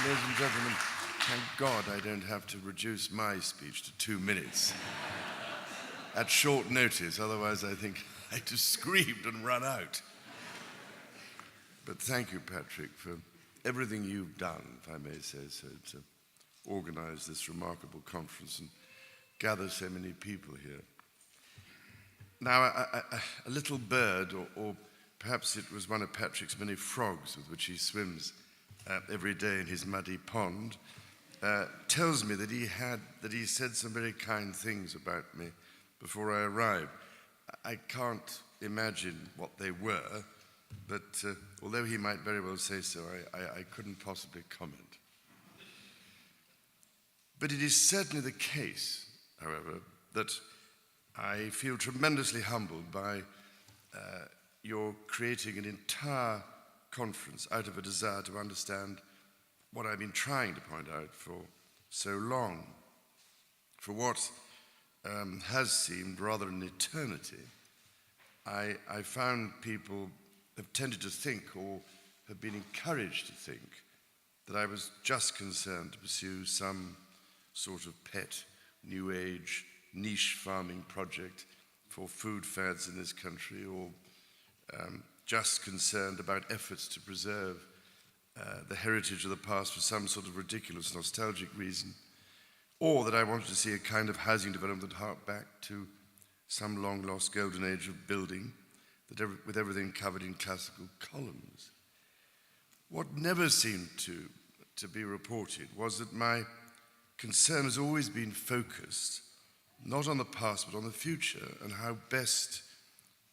Ladies and gentlemen, thank God I don't have to reduce my speech to 2 minutes at short notice, otherwise I think I'd have screamed and run out. But thank you, Patrick, for everything you've done, if I may say so, to organize this remarkable conference and gather so many people here. Now, a little bird, or perhaps it was one of Patrick's many frogs with which he swims every day in his muddy pond, tells me that he said some very kind things about me before I arrived. I can't imagine what they were, but although he might very well say so, I couldn't possibly comment. But it is certainly the case, however, that I feel tremendously humbled by your creating an entire conference out of a desire to understand what I've been trying to point out for so long. For what has seemed rather an eternity, I found people have tended to think, or have been encouraged to think, that I was just concerned to pursue some sort of pet, new age, niche farming project for food fads in this country, or just concerned about efforts to preserve the heritage of the past for some sort of ridiculous nostalgic reason, or that I wanted to see a kind of housing development that harked back to some long-lost golden age of building, with everything covered in classical columns. What never seemed to be reported was that my concern has always been focused not on the past but on the future, and how best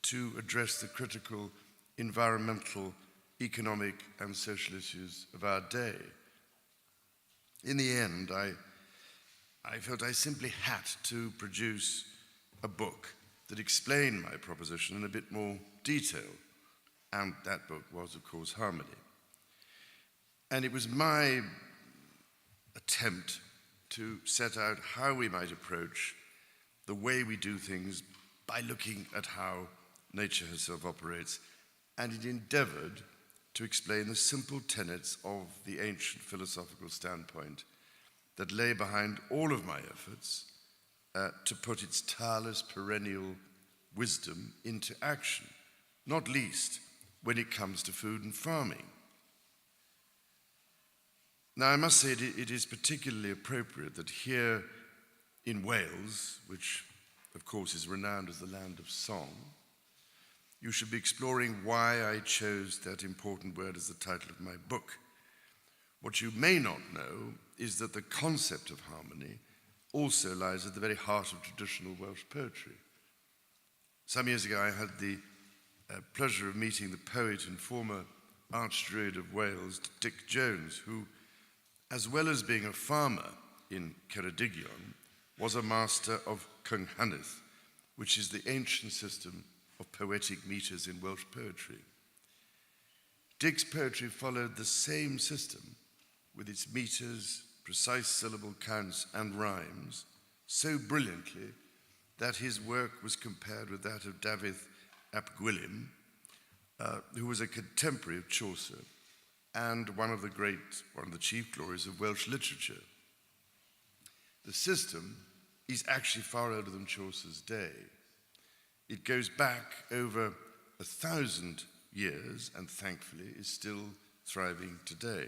to address the critical environmental, economic and social issues of our day. In the end, I felt I simply had to produce a book that explained my proposition in a bit more detail, and that book was, of course, Harmony. And it was my attempt to set out how we might approach the way we do things by looking at how nature herself operates, and it endeavored to explain the simple tenets of the ancient philosophical standpoint that lay behind all of my efforts to put its tireless, perennial wisdom into action, not least when it comes to food and farming. Now, I must say it is particularly appropriate that here in Wales, which of course is renowned as the land of song, you should be exploring why I chose that important word as the title of my book. What you may not know is that the concept of harmony also lies at the very heart of traditional Welsh poetry. Some years ago, I had the pleasure of meeting the poet and former Archdruid of Wales, Dick Jones, who, as well as being a farmer in Ceredigion, was a master of Cynghannedd, which is the ancient system of poetic meters in Welsh poetry. Dick's poetry followed the same system, with its meters, precise syllable counts and rhymes, so brilliantly that his work was compared with that of David ap Gwilym, who was a contemporary of Chaucer and one of the chief glories of Welsh literature. The system is actually far older than Chaucer's day. It goes back over 1,000 years and thankfully is still thriving today.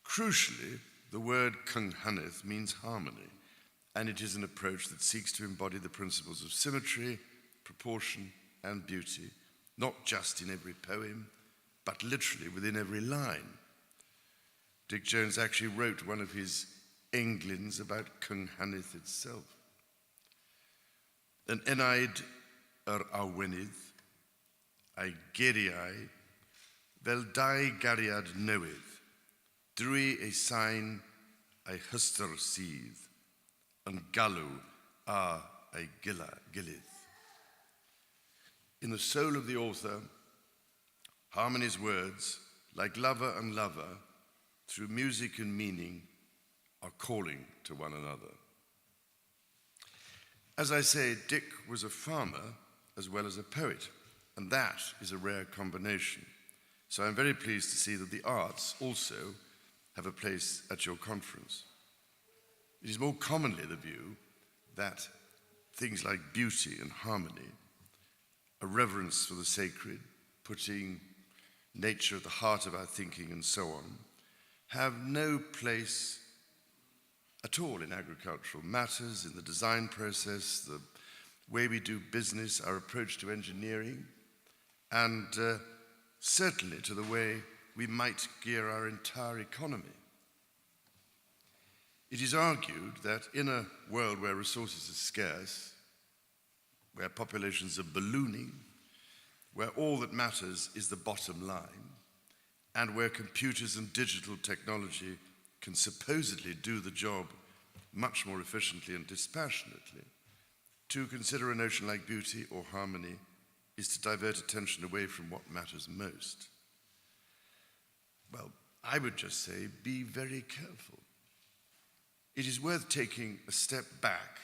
Crucially, the word Cynghannedd means harmony, and it is an approach that seeks to embody the principles of symmetry, proportion, and beauty, not just in every poem, but literally within every line. Dick Jones actually wrote one of his englins about Cynghannedd itself. Yn enaid awynydd, a'i geiriau, fel dau gariad newydd, drwy ei sain a'i hystyr sydd, yn galw a ei gilydd. In the soul of the author, Harmony's words, like lover and lover, through music and meaning, are calling to one another. As I say, Dick was a farmer as well as a poet, and that is a rare combination. So I'm very pleased to see that the arts also have a place at your conference. It is more commonly the view that things like beauty and harmony, a reverence for the sacred, putting nature at the heart of our thinking and so on, have no place at all in agricultural matters, in the design process, the way we do business, our approach to engineering, and certainly to the way we might gear our entire economy. It is argued that in a world where resources are scarce, where populations are ballooning, where all that matters is the bottom line, and where computers and digital technology can supposedly do the job much more efficiently and dispassionately, to consider a notion like beauty or harmony is to divert attention away from what matters most. Well, I would just say, be very careful. It is worth taking a step back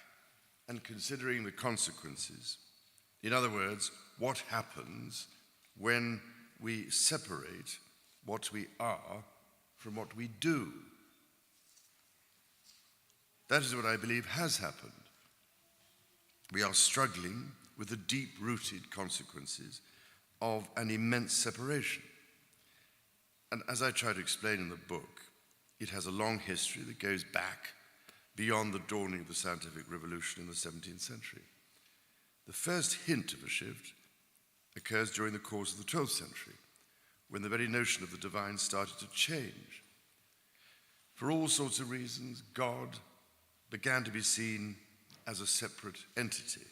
and considering the consequences. In other words, what happens when we separate what we are from what we do? That is what I believe has happened. We are struggling with the deep-rooted consequences of an immense separation. And as I try to explain in the book, it has a long history that goes back beyond the dawning of the scientific revolution in the 17th century. The first hint of a shift occurs during the course of the 12th century, when the very notion of the divine started to change. For all sorts of reasons, God began to be seen as a separate entity,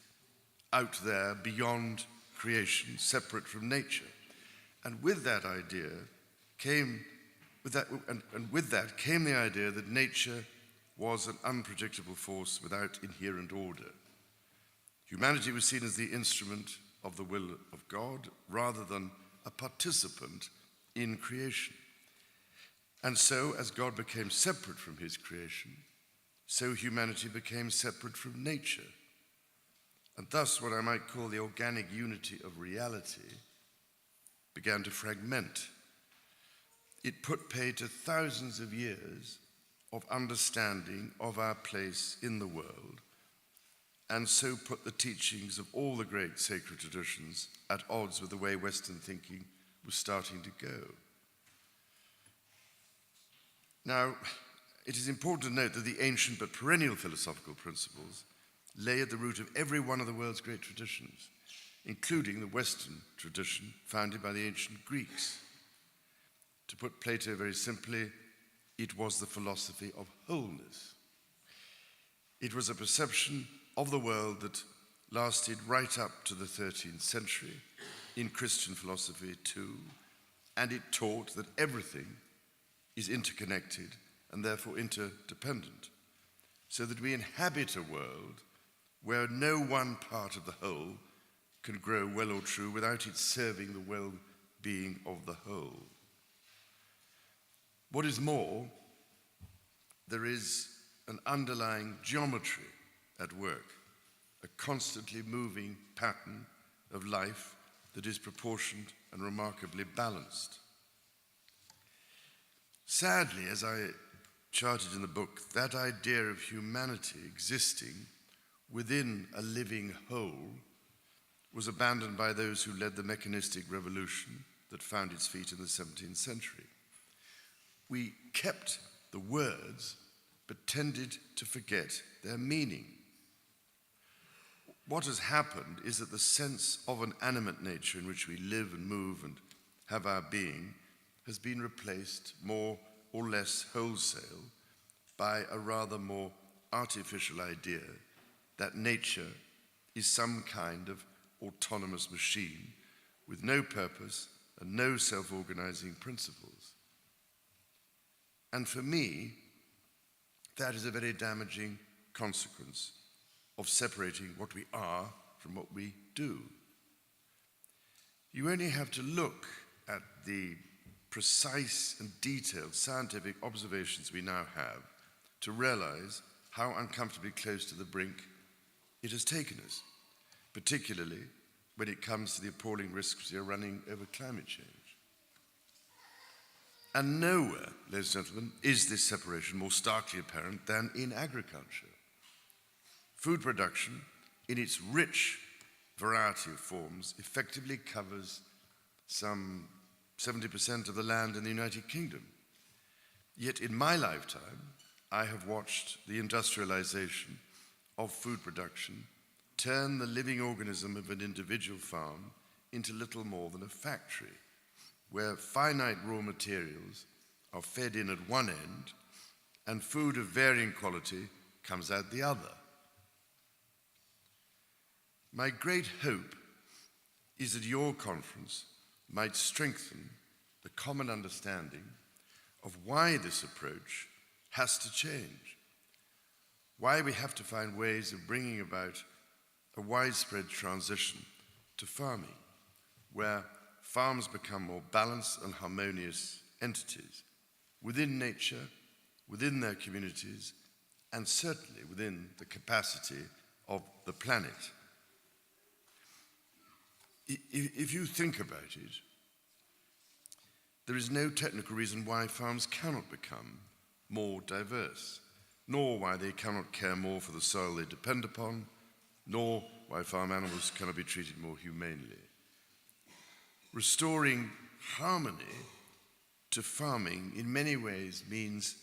out there beyond creation, separate from nature. And with that idea came, with that came the idea that nature was an unpredictable force without inherent order. Humanity was seen as the instrument of the will of God rather than a participant in creation. And so, as God became separate from his creation, so humanity became separate from nature. And thus, what I might call the organic unity of reality began to fragment. It put pay to thousands of years of understanding of our place in the world, and so put the teachings of all the great sacred traditions at odds with the way Western thinking was starting to go. Now, it is important to note that the ancient but perennial philosophical principles lay at the root of every one of the world's great traditions, including the Western tradition founded by the ancient Greeks. To put Plato very simply, it was the philosophy of wholeness. It was a perception of the world that lasted right up to the 13th century, in Christian philosophy too, and it taught that everything is interconnected and therefore interdependent, so that we inhabit a world where no one part of the whole can grow well or true without it serving the well-being of the whole. What is more, there is an underlying geometry at work, a constantly moving pattern of life that is proportioned and remarkably balanced. Sadly, as I charted in the book, that idea of humanity existing within a living whole was abandoned by those who led the mechanistic revolution that found its feet in the 17th century. We kept the words, but tended to forget their meaning. What has happened is that the sense of an animate nature in which we live and move and have our being has been replaced more or less wholesale by a rather more artificial idea that nature is some kind of autonomous machine with no purpose and no self-organizing principles. And for me, that is a very damaging consequence of separating what we are from what we do. You only have to look at the precise and detailed scientific observations we now have to realize how uncomfortably close to the brink it has taken us, particularly when it comes to the appalling risks we are running over climate change. And nowhere, ladies and gentlemen, is this separation more starkly apparent than in agriculture. Food production, in its rich variety of forms, effectively covers some 70% of the land in the United Kingdom. Yet in my lifetime, I have watched the industrialization of food production turn the living organism of an individual farm into little more than a factory, where finite raw materials are fed in at one end and food of varying quality comes out the other. My great hope is that your conference might strengthen the common understanding of why this approach has to change, why we have to find ways of bringing about a widespread transition to farming, where farms become more balanced and harmonious entities within nature, within their communities, and certainly within the capacity of the planet. If you think about it, there is no technical reason why farms cannot become more diverse, nor why they cannot care more for the soil they depend upon, nor why farm animals cannot be treated more humanely. Restoring harmony to farming in many ways means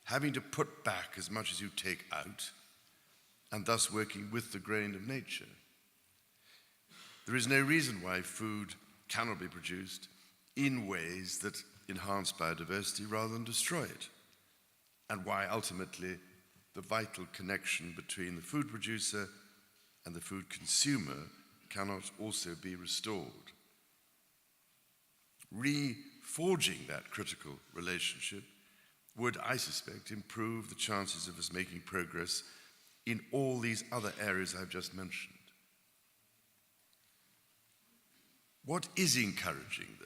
having to put back as much as you take out, and thus working with the grain of nature. There is no reason why food cannot be produced in ways that enhance biodiversity rather than destroy it, and why ultimately the vital connection between the food producer and the food consumer cannot also be restored. Reforging that critical relationship would, I suspect, improve the chances of us making progress in all these other areas I've just mentioned. What is encouraging, though,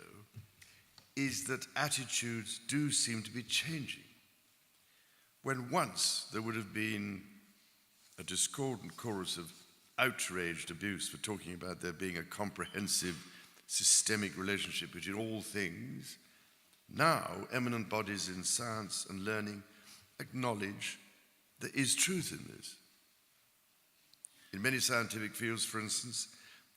is that attitudes do seem to be changing. When once there would have been a discordant chorus of outraged abuse for talking about there being a comprehensive systemic relationship between all things, now eminent bodies in science and learning acknowledge there is truth in this. In many scientific fields, for instance,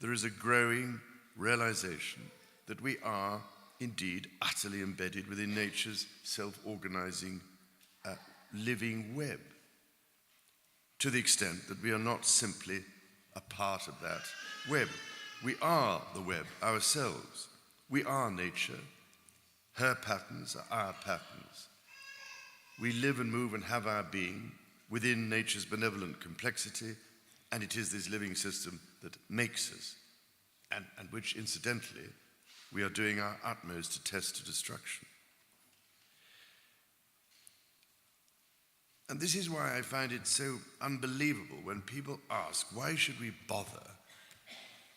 there is a growing realization that we are indeed utterly embedded within nature's self-organizing living web, to the extent that we are not simply a part of that web. We are the web ourselves. We are nature. Her patterns are our patterns. We live and move and have our being within nature's benevolent complexity, and it is this living system that makes us, and which, incidentally, we are doing our utmost to test to destruction. And this is why I find it so unbelievable when people ask, why should we bother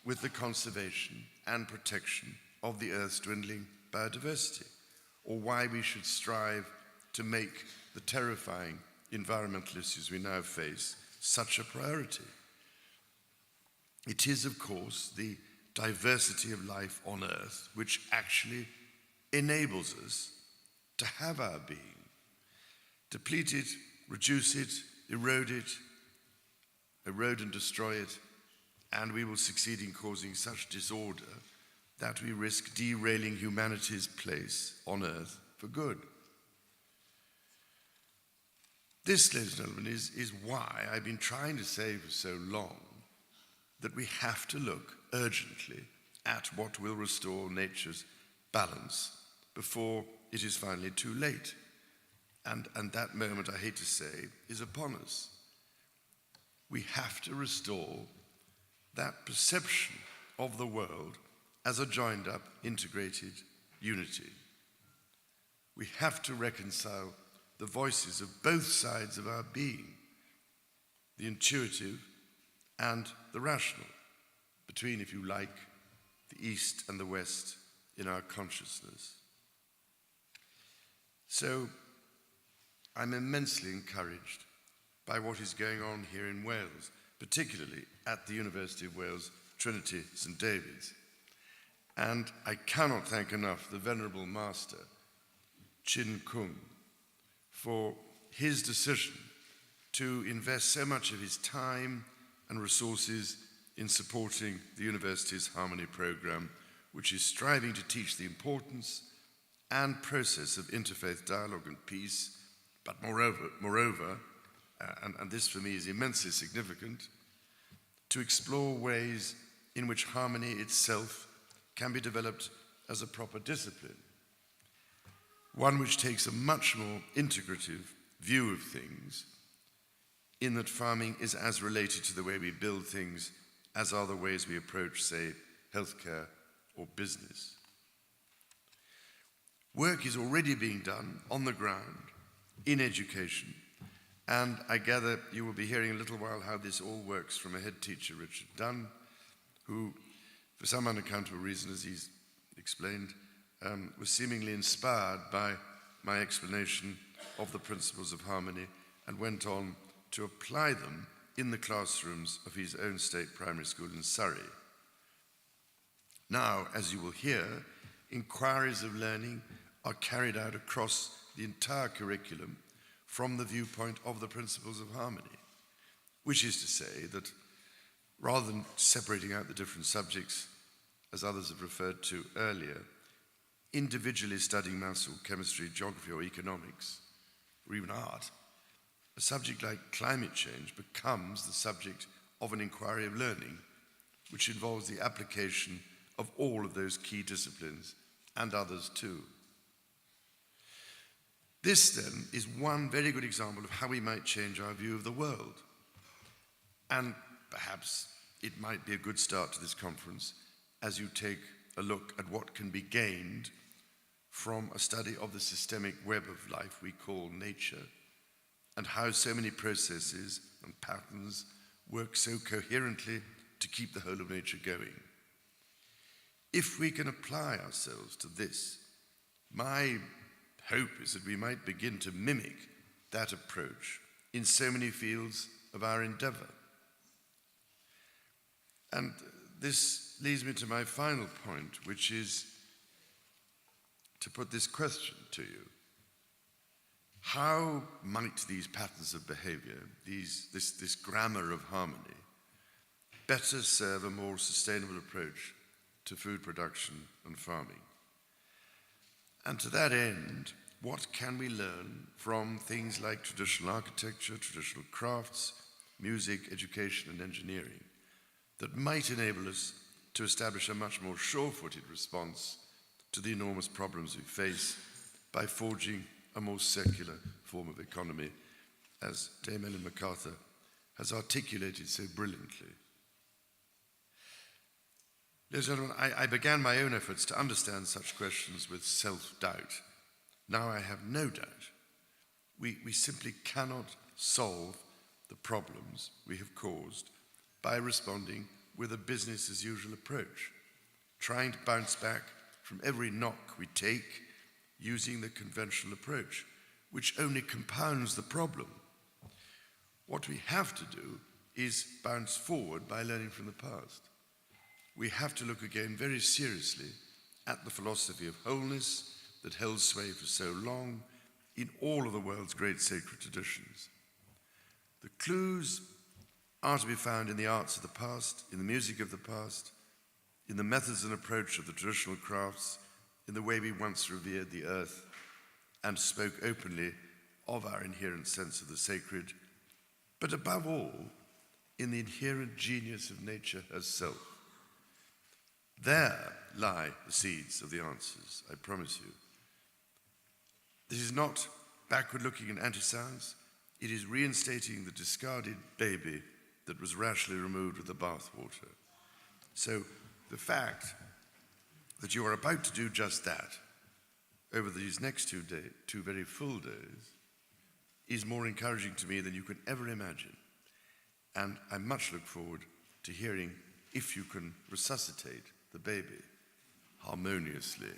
with the conservation and protection of the Earth's dwindling biodiversity, or why we should strive to make the terrifying environmental issues we now face such a priority. It is, of course, the diversity of life on Earth which actually enables us to have our being. Deplete it, reduce it, erode and destroy it, and we will succeed in causing such disorder that we risk derailing humanity's place on Earth for good. This, ladies and gentlemen, is why I've been trying to say for so long that we have to look urgently at what will restore nature's balance before it is finally too late. And that moment, I hate to say, is upon us. We have to restore that perception of the world as a joined-up, integrated unity. We have to reconcile the voices of both sides of our being, the intuitive and the rational, between, if you like, the East and the West in our consciousness. So, I'm immensely encouraged by what is going on here in Wales, particularly at the University of Wales, Trinity St David's. And I cannot thank enough the Venerable Master, Chin Kung for his decision to invest so much of his time and resources in supporting the university's Harmony program, which is striving to teach the importance and process of interfaith dialogue and peace, but moreover, and this for me is immensely significant, to explore ways in which harmony itself can be developed as a proper discipline, one which takes a much more integrative view of things, in that farming is as related to the way we build things as are the ways we approach, say, healthcare or business. Work is already being done on the ground in education, and I gather you will be hearing in a little while how this all works from a head teacher, Richard Dunn, who, for some unaccountable reason, as he's explained, was seemingly inspired by my explanation of the principles of harmony and went on to apply them in the classrooms of his own state primary school in Surrey. Now, as you will hear, inquiries of learning are carried out across the entire curriculum from the viewpoint of the principles of harmony, which is to say that rather than separating out the different subjects, as others have referred to earlier, individually studying maths or chemistry, geography or economics, or even art, a subject like climate change becomes the subject of an inquiry of learning, which involves the application of all of those key disciplines and others too. This then is one very good example of how we might change our view of the world. And perhaps it might be a good start to this conference as you take a look at what can be gained from a study of the systemic web of life we call nature, and how so many processes and patterns work so coherently to keep the whole of nature going. If we can apply ourselves to this, my hope is that we might begin to mimic that approach in so many fields of our endeavor. And this leads me to my final point, which is to put this question to you. How might these patterns of behavior, this grammar of harmony, better serve a more sustainable approach to food production and farming? And to that end, what can we learn from things like traditional architecture, traditional crafts, music, education, and engineering that might enable us to establish a much more sure-footed response to the enormous problems we face by forging a more secular form of economy, as Dame Ellen MacArthur has articulated so brilliantly. Ladies and gentlemen, I began my own efforts to understand such questions with self-doubt. Now I have no doubt. We simply cannot solve the problems we have caused by responding with a business-as-usual approach, trying to bounce back from every knock we take using the conventional approach, which only compounds the problem. What we have to do is bounce forward by learning from the past. We have to look again very seriously at the philosophy of wholeness that held sway for so long in all of the world's great sacred traditions. The clues are to be found in the arts of the past, in the music of the past, in the methods and approach of the traditional crafts, in the way we once revered the earth and spoke openly of our inherent sense of the sacred, but above all, in the inherent genius of nature herself. There lie the seeds of the answers, I promise you. This is not backward-looking and anti-science. It is reinstating the discarded baby that was rashly removed with the bathwater. So the fact that you are about to do just that over these next 2 very full days is more encouraging to me than you can ever imagine. And I much look forward to hearing if you can resuscitate the baby harmoniously